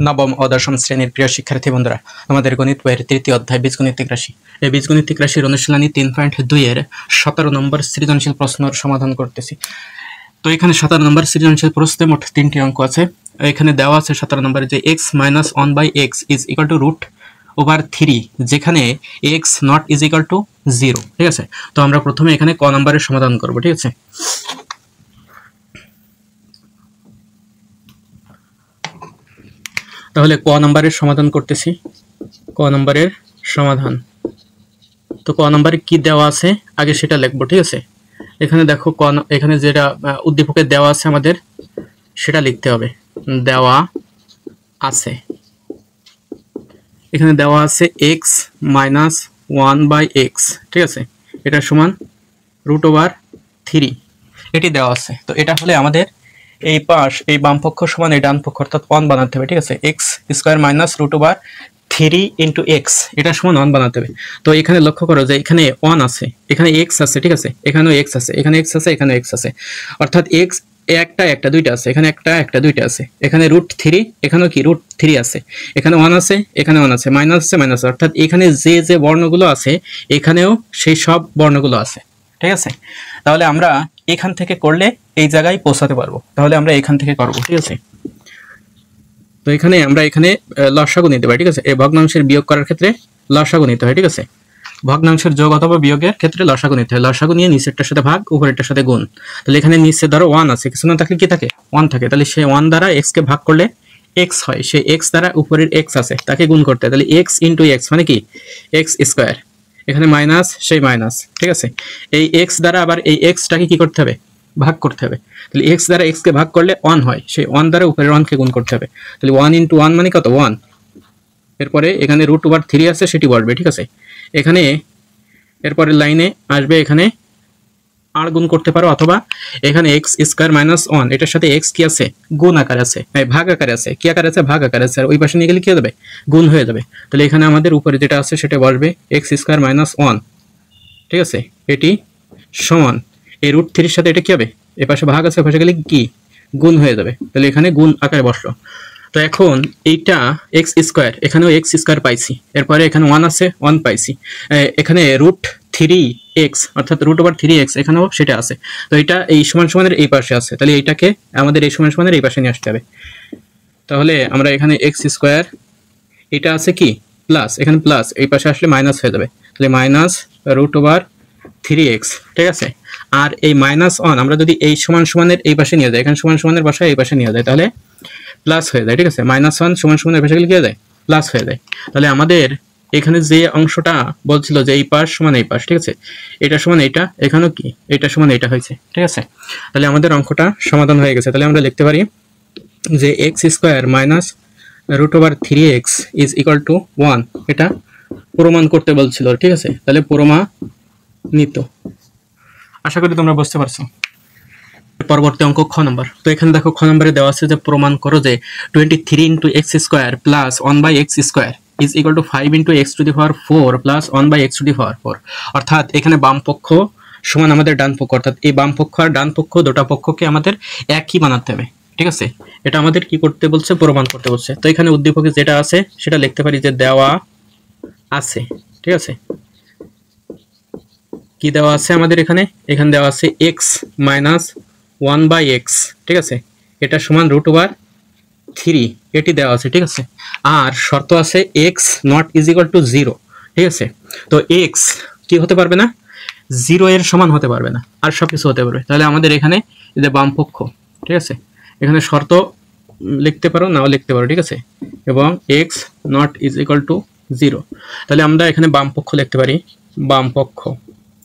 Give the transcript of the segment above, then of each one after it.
নবম ও দশম শ্রেণীর প্রিয় শিক্ষার্থী বন্ধুরা, আমাদের গণিত বইয়ের তৃতীয় অধ্যায় বীজগণিতিক রাশি। এই বীজগণিতিক রাশির অনুশীলনী 3.2 এর 17 নম্বর সৃজনশীল প্রশ্নের সমাধান করতেছি। তো এখানে 17 নম্বর সৃজনশীল প্রশ্নে মোট 3টি অঙ্ক আছে। এখানে দেওয়া আছে 17 নম্বরে যে x - 1/x is equal to √/3, যেখানে x not is equal two 0। ঠিক আছে, তো আমরা প্রথমে এখানে ক নম্বরের সমাধান করব। ঠিক আছে, তাহলে ক নম্বরের সমাধান করতেছি। ক নম্বরের সমাধান, তো ক নম্বরে কি দেওয়া আছে আগে সেটা লিখবো। ঠিক আছে, এখানে দেখো এখানে যেটা উদ্দীপকে দেওয়া আছে আমাদের সেটা লিখতে হবে। দেওয়া আছে, এখানে দেওয়া আছে x - 1/x। ঠিক আছে, এটা সমান √3, এটি দেওয়া আছে। তো এটা হলে আমাদের এই পাশ এই বাম পক্ষ সমান এই ডান পক্ষ অর্থাৎ 1 বানাতে হবে। ঠিক আছে, x² - √3 × x এটা সমান 1 বানাতে হবে। তো এখানে লক্ষ্য করো যে এখানে 1 আছে, এখানে x আছে। ঠিক আছে, এখানেও x আছে, এখানে x আছে, এখানে x আছে, অর্থাৎ x একটা দুইটা আছে, এখানে একটা দুইটা আছে, এখানে √3, এখানেও কি √3 আছে, এখানে 1 আছে, এখানে 1 আছে, মাইনাস আছে, মাইনাস, অর্থাৎ এখানে যে যে বর্ণগুলো আছে এখানেও সেই সব বর্ণগুলো আছে। ঠিক আছে, তাহলে আমরা এখান থেকে করলে এই জায়গায় পৌঁছাতে পারবো, তাহলে আমরা এখান থেকে করব। ঠিক আছে, তো আমরা এখানে লসাগু নিতে পারি। ঠিক আছে, এই ভগ্নাংশের বিয়োগ করার ক্ষেত্রে লসাগু নিতে হয়। ঠিক আছে, ভগ্নাংশের যোগ অথবা বিয়োগের ক্ষেত্রে লসাগু নিতে হয়। লসাগু নিয়ে নিচেরটার সাথে ভাগ, উপরেরটার সাথে গুণ। তাহলে এখানে নিচে ধরো 1 আছে, কিছু না থাকলে কি থাকে 1 থাকে, তাহলে সেই 1 দ্বারা x কে ভাগ করলে x হয়, সেই x দ্বারা উপরের x আছে তাকে গুণ করতে হয়। তাহলে x × x মানে কি x², এখানে মাইনাস, সেই মাইনাস। ঠিক আছে, এই x দ্বারা আবার এই xটাকে কি করতে হবে ভাগ করতে হবে। তাহলে x দ্বারা x কে ভাগ করলে 1 হয়, সেই 1 দ্বারা উপরের 1 কে গুণ করতে হবে। তাহলে 1 × 1 মানে কত 1। এরপরে এখানে √3 আছে, সেটি বসবে। ঠিক আছে, এখানে এরপরে লাইনে আসবে, এখানে আর গুণ করতে পারো, অথবা এখানে x² - 1 এটার সাথে x কি আছে গুণ আকার আছে, ভাগ আকারে আছে, কি আকার আছে ভাগ আকার আছে, আর ওই পাশে নিয়ে গেলে কি হয়ে যাবে গুণ হয়ে যাবে। তাহলে এখানে আমাদের উপরে যেটা আছে সেটা বসবে x² - 1। ঠিক আছে, এটি সমান এই √3 সাথে এটা কি হবে, এ পাশে ভাগ আছে, ওই পাশে গেলে কি গুণ হয়ে যাবে। তাহলে এখানে গুণ আকারে বসলো। তো এখন এইটা x², এখানেও x² পাইছি, এরপরে এখানে 1 আছে, 1 পাইছি, এখানে √3x অর্থাৎ √3x এখানেও সেটা আছে। তো এটা এই সমান সমানের এই পাশে আছে, তাহলে এইটাকে আমাদের এই সমান সমানের এই পাশে নিয়ে আসতে হবে। তাহলে আমরা এখানে x², এটা আছে কি প্লাস, এখানে প্লাস, এই পাশে আসলে মাইনাস হয়ে যাবে, তাহলে -√3x। ঠিক আছে, আর এই -1 আমরা যদি এই সমান সমানের এই পাশে নিয়ে যাই, এখানে সমান সমানের বাসায় এই পাশে নিয়ে যাই, তাহলে প্লাস হয়ে যায়। ঠিক আছে, -1 সমান সমানের পাশে গেলে কি হয়ে যায় প্লাস হয়ে যায়। তাহলে আমাদের এখানে যে অংশটা বলছিল যে এই পাশ সমান এই পাশ, ঠিক আছে, এটা সমান এইটা, এখানেও কি এটা সমান এইটা হয়েছে। ঠিক আছে, তাহলে আমাদের অঙ্কটা সমাধান হয়ে গেছে। তাহলে আমরা লিখতে পারি যে x² - √3x is equal two 1, এটা প্রমাণ করতে বলছিল। ঠিক আছে, তাহলে প্রমাণিত। আশা করি তোমরা বুঝতে পারছো। পরবর্তী অঙ্ক খ নম্বর। তো এখানে দেখো খ নম্বরে দেওয়া আছে যে প্রমাণ করো যে 23 × x² + 1/x² is equal to 5 × x⁴ plus 1/x⁴। অর্থাৎ এখানে বাম পক্ষ সমান আমাদের ডান পক্ষ, অর্থাৎ এই বাম পক্ষ আর ডান পক্ষ দুটো পক্ষকে আমাদের একই বানাতে হবে। ঠিক আছে, এটা আমাদের কি করতে বলছে প্রমাণ করতে বলছে। তো এখানে উদ্দীপকে যেটা আছে সেটা লিখতে পারি যে দেওয়া আছে। ঠিক আছে, কি দেওয়া আছে আমাদের এখানে দেওয়া আছে x - 1/x। ঠিক আছে, এটা সমান √3, এটি দেওয়া আছে। ঠিক আছে, আর শর্ত আছে x not is equal two 0। ঠিক আছে, তো x কি হতে পারবে না 0 এর সমান হতে পারবে না, আর সব কিছু হতে পারবে। তাহলে আমাদের এখানে এই যে বাম পক্ষ, ঠিক আছে, এখানে শর্ত লিখতে পারো, নাও লিখতে পারো। ঠিক আছে, এবং x not is equal two 0, তাহলে আমরা এখানে বাম পক্ষ লিখতে পারি বাম পক্ষ।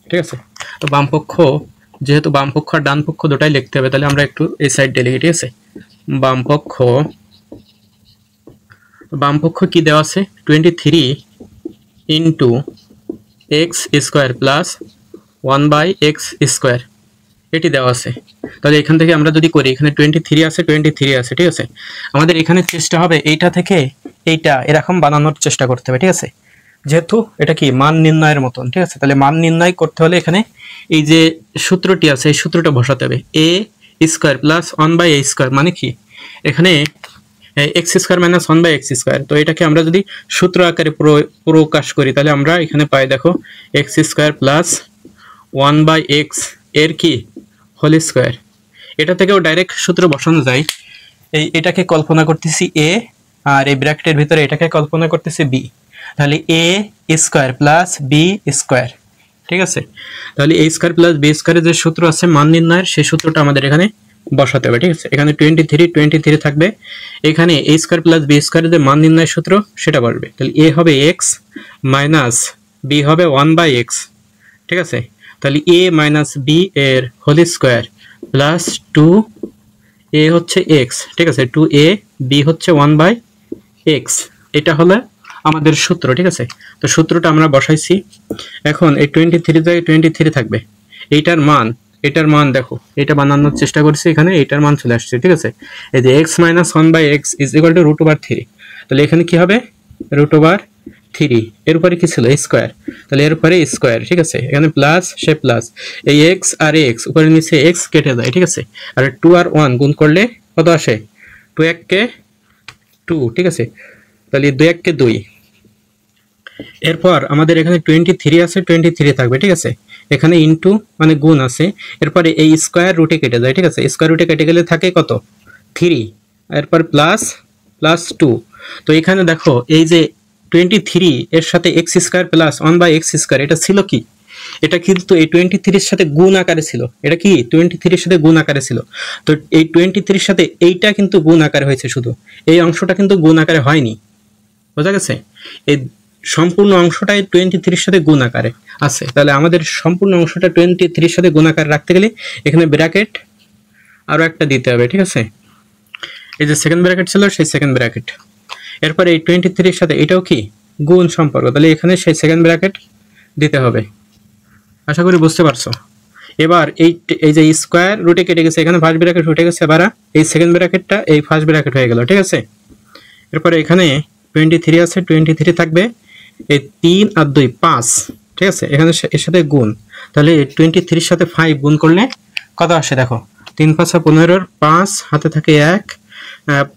ঠিক আছে, তো বাম পক্ষ, যেহেতু বাম পক্ষ আর ডান পক্ষ দুটাই লিখতে হবে, তাহলে আমরা একটু এই সাইড দিয়ে লিখি। ঠিক আছে, বাম পক্ষ কি দেওয়া আছে 23 × x² প্লাস 1/x², এটি দেওয়া আছে। তাহলে এখান থেকে আমরা যদি করি, এখানে 23 আছে, 23 আছে। ঠিক আছে, আমাদের এখানে চেষ্টা হবে এইটা থেকে এইটা এরকম বানানোর চেষ্টা করতে হবে। ঠিক আছে, যেহেতু এটা কি মান নির্ণয়ের মতন। ঠিক আছে, তাহলে মান নির্ণয় করতে হলে এখানে এই যে সূত্রটি আছে এই সূত্রটা বসাতে হবে, a² + 1/a² মানে কি এখানে x square minus 1/x square. তো এটাকে আমরা যদি সূত্র আকারে প্রকাশ করি তাহলে আমরা এখানে পাই দেখো এক্স স্কোয়ার প্লাস 1/x এর কি হোল স্কোয়ার। এটা থেকেও ডাইরেক্ট সূত্র বসানো যায়। এটাকে কল্পনা করতেছি এ, আর এই ব্র্যাকেটের ভিতরে এটাকে কল্পনা করতেছি বি। তাহলে এ স্কোয়ার প্লাস বি স্কোয়ার, ঠিক আছে। তাহলে এ স্কোয়ার প্লাস বি স্কোয়ারের যে সূত্র আছে মান নির্ণয়ের, সেই সূত্রটা আমাদের এখানে বসাতে হবে, ঠিক আছে। এখানে 23 থাকবে, এখানে এ স্কোয়ার প্লাস বি স্কোয়ারের যে মান নির্ণয়ের সূত্র সেটা বসবে। তাহলে এ হবে এক্স মাইনাস বি হবে 1/x, ঠিক আছে। তাহলে এ মাইনাস বি এর হোল স্কোয়ার প্লাস 2 এ হচ্ছে এক্স, ঠিক আছে, 2a, বি হচ্ছে 1/x। এটা হলো আমাদের সূত্র, ঠিক আছে। তো সূত্রটা আমরা বসাইছি। এখন এই 23 জায়গায় 23 থাকবে। এটার মান দেখো, এটা বানানোর চেষ্টা করছি, এখানে এটার মান চলে আসছে, ঠিক আছে। এই যে x minus 1/x is equal to √3। তাহলে এখানে কি হবে √3, এর উপরে কি ছিল স্কোয়ার, তাহলে এর উপরে স্কোয়ার, ঠিক আছে। এখানে প্লাস, সে প্লাস, এই x আর x উপরে নিচে x কেটে যায়, ঠিক আছে। আর 2 আর 1 গুণ করলে কত আসে, 2 1 কে 2, ঠিক আছে। তাহলে 2 1 কে 2। এরপর আমাদের এখানে 23 আছে, 23 থাকবে, ঠিক আছে। এখানে ইনটু মানে গুণ আছে, এরপরে এই স্কোয়ার রুটে কেটে যায়, ঠিক আছে। স্কোয়ার রুটে কেটে গেলে থাকে কত 3, এরপর প্লাস 2। তো এখানে দেখো এই যে 23 এর সাথে x square plus 1/x square, এটা ছিল কি, এটা কিন্তু এই 23 এর সাথে গুণ আকারে ছিল। এটা কি 23 এর সাথে গুণ আকারে ছিল। তো এই 23 এর সাথে এইটা কিন্তু গুণ আকারে হয়েছে, শুধু এই অংশটা কিন্তু গুণ আকারে হয়নি, বোঝা গেছে। এই সম্পূর্ণ অংশটাই 23 এর সাথে গুণ আকারে আছে। তাহলে আমাদের সম্পূর্ণ অংশটা 23 এর সাথে গুণ আকারে রাখতে গেলে এখানে ব্র্যাকেট আরো একটা দিতে হবে, ঠিক আছে। এই যে সেকেন্ড ব্র্যাকেট ছিল সেই সেকেন্ড ব্র্যাকেট, এরপরে এই 23 এর সাথে এটাও কি গুণ সম্পর্ক, তাহলে এখানে সেই সেকেন্ড ব্র্যাকেট দিতে হবে। আশা করি বুঝতে পারছো। এবার এই যে স্কোয়ার রুটে কেটে গেছে, এখানে ফার্স্ট ব্র্যাকেট উঠে গেছে, এবার এই সেকেন্ড ব্র্যাকেটটা এই ফার্স্ট ব্র্যাকেট হয়ে গেল, ঠিক আছে। এরপরে এখানে 23 আছে, 23 থাকবে, এই 3 আর 2 5, ঠিক আছে। এখানে এর সাথে গুণ, তাহলে 23 এর সাথে 5 গুণ করলে কত আসে দেখো, 3 5 15, 5 হাতে থাকে 1,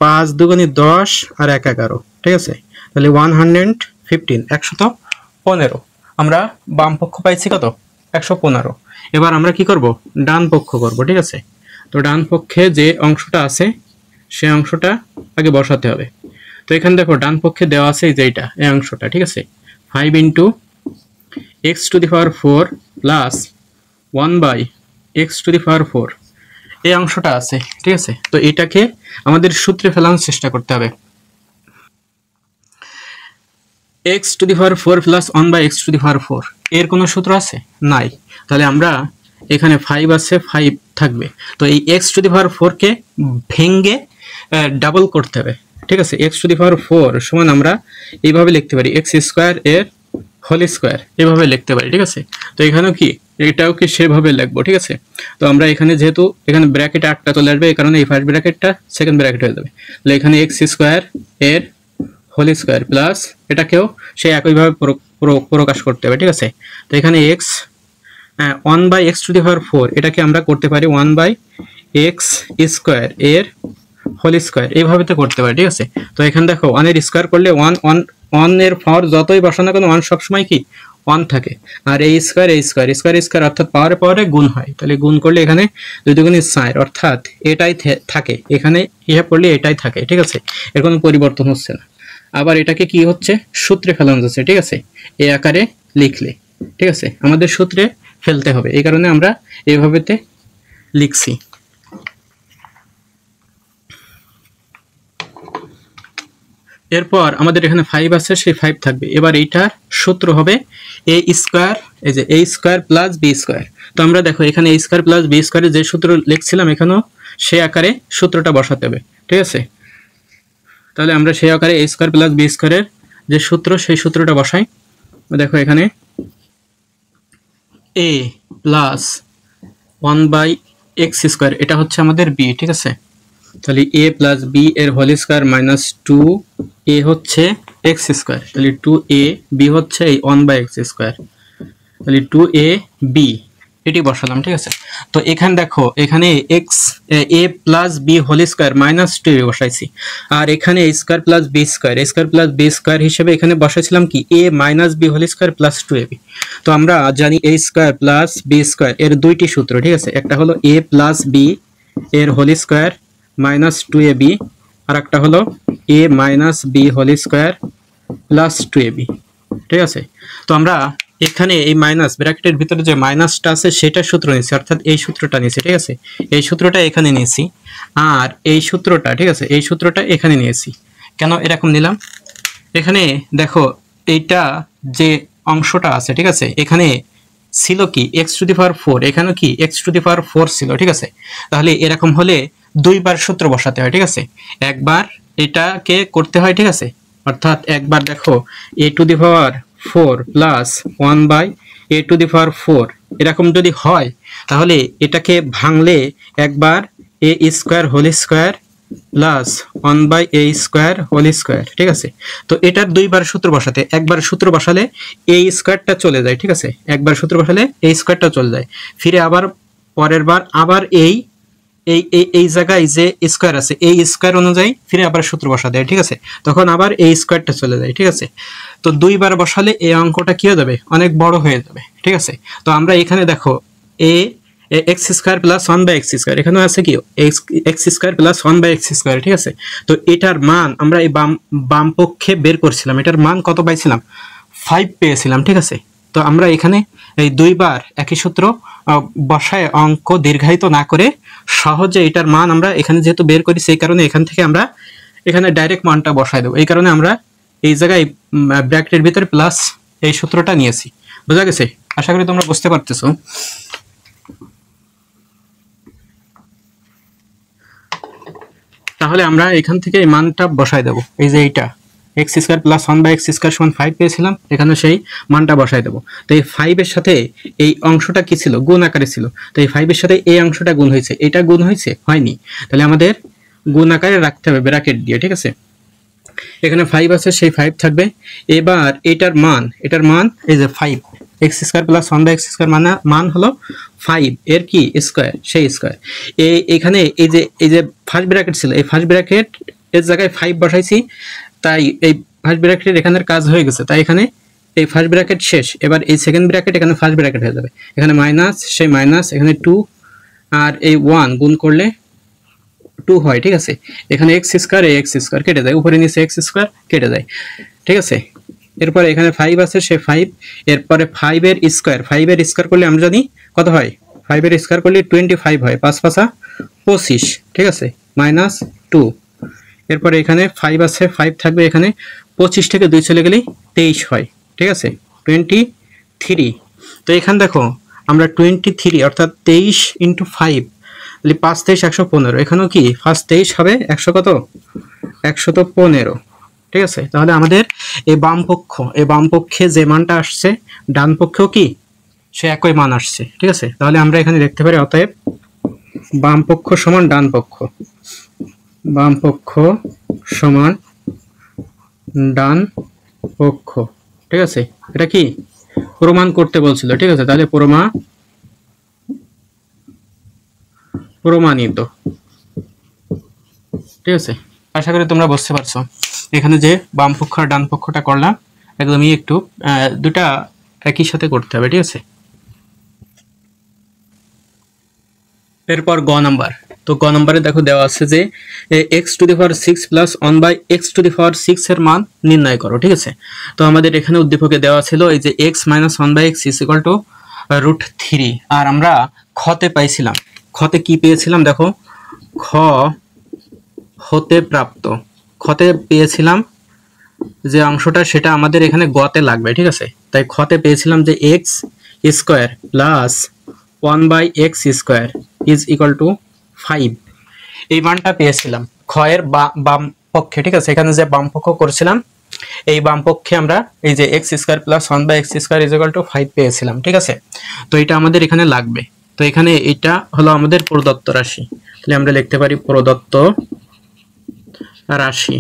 5 2 10 আর 1 11, ঠিক আছে। তাহলে 115, 115 আমরা বাম পক্ষ পাইছি কত 115। এবার আমরা কি করব, ডান পক্ষ করব, ঠিক আছে। তো ডান পক্ষে যে অংশটা আছে সেই অংশটা আগে বসাতে হবে। তো এখানে দেখো ডান পক্ষে দেওয়া আছে এই যে এটা, এই অংশটা, ঠিক আছে। 5 × x⁴ প্লাস 1/x⁴ এই অংশটা আছে, ঠিক আছে। তো এটাকে আমাদের সূত্রে ফেলানোর চেষ্টা করতে হবে। x⁴ প্লাস 1/x⁴ এর কোনো সূত্র আছে নাই, তাহলে আমরা এখানে 5 আছে, 5 থাকবে। তো এই x⁴ কে ভেঙে ডাবল করতে হবে, ঠিক আছে। x⁴ সমান আমরা এইভাবে লিখতে পারি x² এর হোল স্কোয়ার, এভাবে লিখতে পারি, ঠিক আছে। তো এখানেও কি এটাও কি সেভাবে লিখবো, ঠিক আছে। তো আমরা এখানে যেহেতু এখানে ব্র্যাকেট 8টা চলে আসবে, এই কারণে এই ফার্স্ট ব্র্যাকেটটা সেকেন্ড ব্র্যাকেট হয়ে যাবে। তাহলে এখানে x² এর হোল স্কোয়ার প্লাস এটাকেও সেই একইভাবে প্রকাশ করতে হবে, ঠিক আছে। তো এখানে x 1/x⁴ এটাকে আমরা করতে পারি 1/x² এর হোল স্কোয়ার, এইভাবে তো করতে পারি, ঠিক আছে। তো এখানে দেখো 1 এর স্কোয়ার করলে 1 এর পাওয়ার যতই বসানো কেন 1 সবসময় কি 1 থাকে, আর এই স্কোয়ার স্কোয়ার অর্থাৎ পাওয়ারে গুণ হয়। তাহলে গুণ করলে এখানে 2 × 4 অর্থাৎ এটাই থাকে, এখানে হিসাব করলে এটাই থাকে, ঠিক আছে। এর কোনো পরিবর্তন হচ্ছে না। আবার এটাকে কি হচ্ছে সূত্রে ফেলানো যাচ্ছে, ঠিক আছে, এই আকারে লিখলে, ঠিক আছে। আমাদের সূত্রে ফেলতে হবে, এই কারণে আমরা এইভাবেতে লিখছি। এরপর আমাদের এখানে 5 আছে, সেই 5 থাকবে। এবার এইটার সূত্র হবে a², এই যে a² প্লাস b²। তো আমরা দেখো এখানে a² প্লাস b² যে সূত্র লিখছিলাম এখানেও সেই আকারে সূত্রটা বসাতে হবে, ঠিক আছে। তাহলে আমরা সেই আকারে a² প্লাস b² এর যে সূত্র সেই সূত্রটা বসাই। দেখো এখানে a প্লাস 1/x² এটা হচ্ছে আমাদের b, ঠিক আছে। তাহলে a প্লাস b এর হোল স্কয়ার মাইনাস 2a হচ্ছে x², তাহলে 2a, b হচ্ছে এই 1/x², তাহলে 2ab এটি বসালাম, ঠিক আছে। তো এখানে দেখো, এখানে x a plus b whole square minus 2 বসাইছি, আর এখানে a square plus b square, a square plus b square হিসেবে এখানে বসাইছিলাম কি a minus b whole square plus 2ab। তো আমরা জানি a square plus b square এর দুইটি সূত্র, ঠিক আছে। একটা হলো এ প্লাস বি এর হোল স্কোয়ার মাইনাস 2ab, আর একটা হলো a minus b whole square plus 2ab, ঠিক আছে। তো আমরা এখানে এই মাইনাস ব্র্যাকেটের ভিতরে যে মাইনাসটা আছে সেটার সূত্র নিয়েছি, অর্থাৎ এই সূত্রটা নিয়েছি, ঠিক আছে। এই সূত্রটা এখানে নিয়েছি, আর এই সূত্রটা, ঠিক আছে, এই সূত্রটা এখানে নিয়েছি। কেন এরকম নিলাম? এখানে দেখো, এইটা যে অংশটা আছে, ঠিক আছে, এখানে ছিল কি এক্স টু দি পাওয়ার 4, এখানে কি এক্স টু দি পাওয়ার 4 ছিল, ঠিক আছে। তাহলে এরকম হলে দুইবার সূত্র বসাতে হয়, ঠিক আছে। একবার এটাকে করতে হয়, ঠিক আছে, অর্থাৎ একবার দেখো a to the power 4 plus 1 by a to the power 4 এরকম যদি হয়, তাহলে এটাকে ভাঙলে একবার a square whole square plus 1 by a square whole square, ঠিক আছে। তো এটার দুইবার সূত্র বসাতে, একবার সূত্র বসালে এই স্কোয়ারটা চলে যায়, ঠিক আছে, একবার সূত্র বসালে এই স্কোয়ারটা চলে যায়, ফিরে আবার পরের বার আবার এই এই এই জায়গায় যে স্কোয়ার আছে এই স্কোয়ার অনুযায়ী ফিরে আবার সূত্র বসা দেয়, ঠিক আছে, তখন আবার এই স্কোয়ারটা চলে যায়, ঠিক আছে। তো দুইবার বসালে এই অঙ্কটা কি হয়ে যাবে, অনেক বড় হয়ে যাবে, ঠিক আছে। তো আমরা এখানে দেখো a x square plus 1 by x square, এখানে আছে কি x square plus 1 by x square, ঠিক আছে। তো এটার মান আমরা এই বাম পক্ষে বের করছিলাম, এটার মান কত পাইছিলাম, 5 পেয়েছিলাম, ঠিক আছে। তো আমরা এখানে এই দুইবার একই সূত্র বসায় অঙ্ক দীর্ঘায়িত না করে সহজে এটার মান আমরা এখানে যেহেতু বের করি, সেই কারণে এখান থেকে আমরা এখানে ডাইরেক্ট মানটা বসায় দেবো। এই কারণে আমরা এই জায়গায় ব্র্যাকেটের ভিতরে প্লাস এই সূত্রটা নিয়েছি। বোঝা গেছে? আশা করি তোমরা বুঝতে পারতেছো। তাহলে আমরা এখান থেকে এই মানটা বসায় দেবো, এই যে এইটা x square plus 1 by x square সমান 5 পেয়েছিলাম, এখানে সেই মানটা বসায় দেবো। তো এই 5 এর সাথে এই অংশটা কি ছিল, গুণ আকারে ছিল। তো এই 5 এর সাথে এই অংশটা গুণ হয়েছে, এটা গুণ হয়েছে, হয়নি, তাহলে আমাদের গুণ আকারে রাখতে হবে ব্র্যাকেট দিয়ে, ঠিক আছে। এখানে 5 আছে, সেই 5 থাকবে। এবার এটার মান এই যে 5 x square plus 1 by x square মান হলো 5 এর কি স্কোয়ার, সেই স্কোয়ার। এখানে এই যে ফার্স্ট ব্র্যাকেট ছিল, এই ফার্স্ট ব্র্যাকেট এর জায়গায় 5 বসাইছি, তাই এই ফার্স্ট ব্র্যাকেটের এখানের কাজ হয়ে গেছে, তাই এখানে এই ফার্স্ট ব্র্যাকেট শেষ। এবার এই সেকেন্ড ব্র্যাকেট এখানে ফার্স্ট ব্র্যাকেট হয়ে যাবে, এখানে মাইনাস, সেই মাইনাস, এখানে 2 আর এই 1 গুণ করলে 2 হয়, ঠিক আছে। এখানে এক্স স্কোয়ার, এই এক্স স্কোয়ার কেটে যায়, উপরে নিচে এক্স স্কোয়ার কেটে যায়, ঠিক আছে। এরপরে এখানে 5 আছে, সে 5, এরপরে 5 এর স্কোয়ার করলে আমরা জানি কত হয়, 5 এর স্কোয়ার করলে 25 হয়, 5 5 25, ঠিক আছে, মাইনাস 2। এরপরে এখানে 5 আছে, 5 থাকবে, এখানে 25 থেকে 2 চলে গেলেই 23 হয়, ঠিক আছে, 23। তো এখানে দেখো আমরা 23 অর্থাৎ 23 ইন্টু 5, 5 23 115, এখানেও কি 5 23 হবে 100 কত, 115, ঠিক আছে। তাহলে আমাদের এই বাম পক্ষে যে মানটা আসছে ডান পক্ষেও কি সে একই মান আসছে, ঠিক আছে। তাহলে আমরা এখানে দেখতে পারি অতএব বাম পক্ষ সমান ডান পক্ষ, বাম পক্ষ সমান ডান পক্ষ, ঠিক আছে। এটা কি প্রমাণ করতে বলছিল, ঠিক আছে। তাহলে প্রমাণিত, ঠিক আছে। আশা করি তোমরা বুঝতে পারছো। এখানে যে বাম পক্ষ আর ডান পক্ষটা করলাম একদমই একটু দুটা একই সাথে করতে হবে, ঠিক আছে। এরপর গ নাম্বার। তো গ নাম্বারে দেখো দেওয়া আছে যে x to the power 6 plus 1 by x to the power 6 এর মান নির্ণয় করো, ঠিক আছে। তো আমাদের এখানে উদ্দীপকে দেওয়া ছিল এই যে x minus 1 by x is equal to √3, আর আমরা খতে পাইছিলাম, খতে কি পেয়েছিলাম দেখো, খতে পেয়েছিলাম যে অংশটা সেটা আমাদের এখানে গতে লাগবে, ঠিক আছে। তাই খতে পেয়েছিলাম যে x square plus 1 by x square is equal to 5, এই মানটা পেয়েছিলাম ক্ষয়ের বাম পক্ষে, ঠিক আছে। এখানে যে বাম পক্ষ করছিলাম এই বাম পক্ষে আমরা এই যে x square plus 1 by x square is equal to 5 পেয়েছিলাম, ঠিক আছে। তো এটা আমাদের এখানে লাগবে। তো এখানে এটা হলো আমাদের প্রদত্ত রাশি, তাহলে আমরা লিখতে পারি প্রদত্ত রাশি,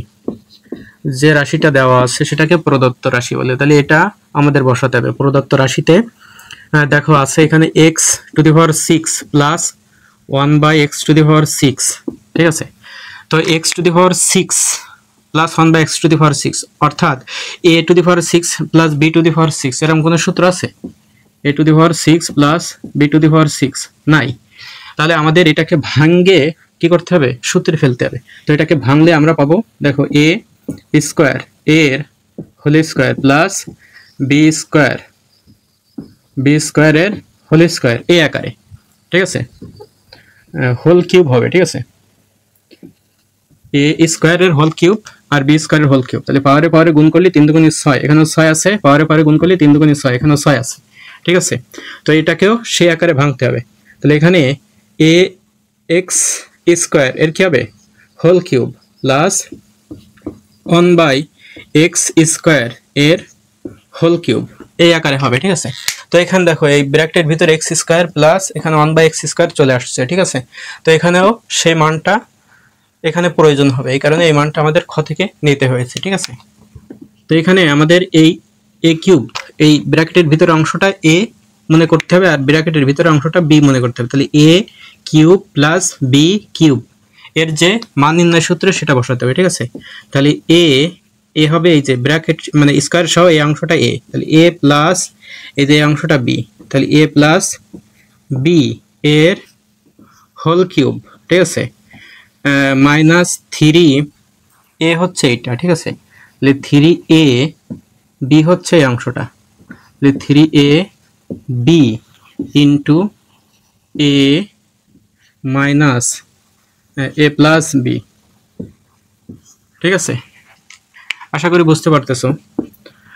যে রাশিটা দেওয়া আছে সেটাকে প্রদত্ত রাশি বলে। তাহলে এটা আমাদের বসাতে হবে প্রদত্ত রাশিতে দেখো আছে এখানে x to the power 6 plus 1/x to the power 6, ঠিক আছে। তো x to the power 6 plus 1/x to the power 6 অর্থাৎ a to the power 6 plus b to the power 6 এরকম কোনো সূত্র আছে? a to the power 6 plus b to the power 6 নাই। তাহলে আমাদের এটাকে ভাঙে কি করতে হবে? সূত্রে ফেলতে হবে। তো এটাকে ভাঙলে আমরা পাবো, দেখো a স্কয়ার এর whole square plus b square এর হোল স্কয়ার a আকারে, ঠিক আছে, হোল কিউব হবে, ঠিক আছে। a স্কয়ার এর হোল কিউব আর b স্কয়ার এর হোল কিউব, তাহলে পাওয়ারে পাওয়ারে গুণ করলে 3 দুগুণে 6, এখানেও 6 আছে, পাওয়ারে পাওয়ারে গুণ করলে 3 দুগুণে 6, এখানেও 6 আছে, ঠিক আছে। তো এটাকেও সেই আকারে ভাঙতে হবে। তাহলে এখানে a x স্কয়ার এর কি হবে? Whole cube plus 1/x square এর হোল কিউব এই আকারে হবে, ঠিক আছে। তো এখানে দেখো এই ব্র্যাকেটের ভিতরে x স্কয়ার প্লাস এখানে 1/x স্কয়ার চলে আসছে, ঠিক আছে। তো এখানেও সেই মানটা এখানে প্রয়োজন হবে, এই কারণে এই মানটা আমাদের খ থেকে নিতে হয়েছে, ঠিক আছে। তো এখানে আমাদের এই a কিউব, এই ব্র্যাকেটের ভিতরে অংশটা a মনে করতে হবে আর ব্র্যাকেটের ভিতরে অংশটা b মনে করতে হবে। তাহলে a cube plus b cube এর যে মান নির্ণয় সূত্র সেটা বসাতে হবে, ঠিক আছে। তাহলে a হবে এই যে ব্র্যাকেট মানে স্কয়ার সহ এই অংশটা a, তাহলে a প্লাস এই যে অংশটা b, তাহলে a প্লাস b এর হোল কিউব, ঠিক আছে, মাইনাস 3a হচ্ছে এটা, ঠিক আছে। তাহলে 3a b হচ্ছে এই অংশটা, তাহলে 3a b into a minus a plus b, ঠিক আছে। আশা করি বুঝতে পারতেছো।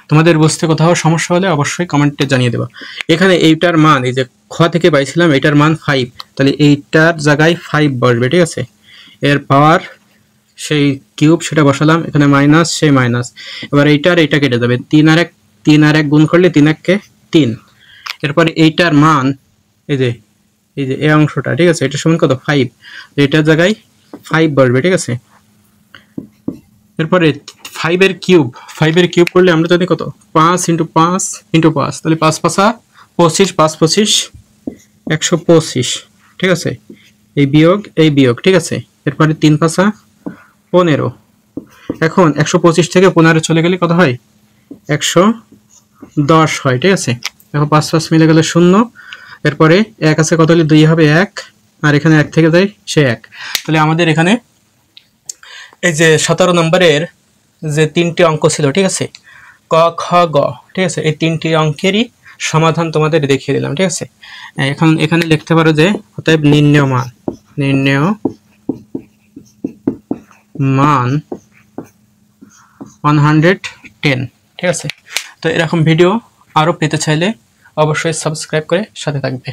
তোমাদের বুঝতে কোথাও সমস্যা হলে অবশ্যই কমেন্টে জানিয়ে দেবা। এখানে এইটার মান এই যে খ থেকে পাইছিলাম এটার মান 5, তাহলে এইটার জায়গায় 5 বসবে, ঠিক আছে। এর পাওয়ার সেই কিউব সেটা বসালাম, এখানে মাইনাস সেই মাইনাস, এবার এইটার এইটা কেটে যাবে, 3 আর 1 গুণ করলে 3 1 কে 3। এরপরে এইটার মান এই যে এই অংশটা, ঠিক আছে, এটা সমান কত? 5, এটার জায়গায় 5 বসবে, ঠিক আছে। এরপরে 5 এর কিউব করলে আমরা জানি কত? 5 × 5 × 5, তাহলে 5 5 25, 5 25 125, ঠিক আছে। এই বিয়োগ, ঠিক আছে। এরপরে 3 5 15, এখন 125 থেকে 15 চলে গেলে কত হয়? 110 হয়, ঠিক আছে। এখন 5 5 মিলে গেলে 0, এরপরে 1 আছে, কত হলে 2 হবে 1, আর এখানে 1 থেকে যায় সে 1। তাহলে আমাদের এখানে এই যে 17 নম্বরের যে 3টি অঙ্ক ছিল, ঠিক আছে, ক খ গ, ঠিক আছে, এই 3টি অঙ্কেরই সমাধান তোমাদের দেখিয়ে দিলাম, ঠিক আছে। এখন এখানে লিখতে পারো যে অতএব নির্ণেয় মান 110, ঠিক আছে। তো এরকম ভিডিও আরো পেতে চাইলে অবশ্যই সাবস্ক্রাইব করে সাথে থাকবে।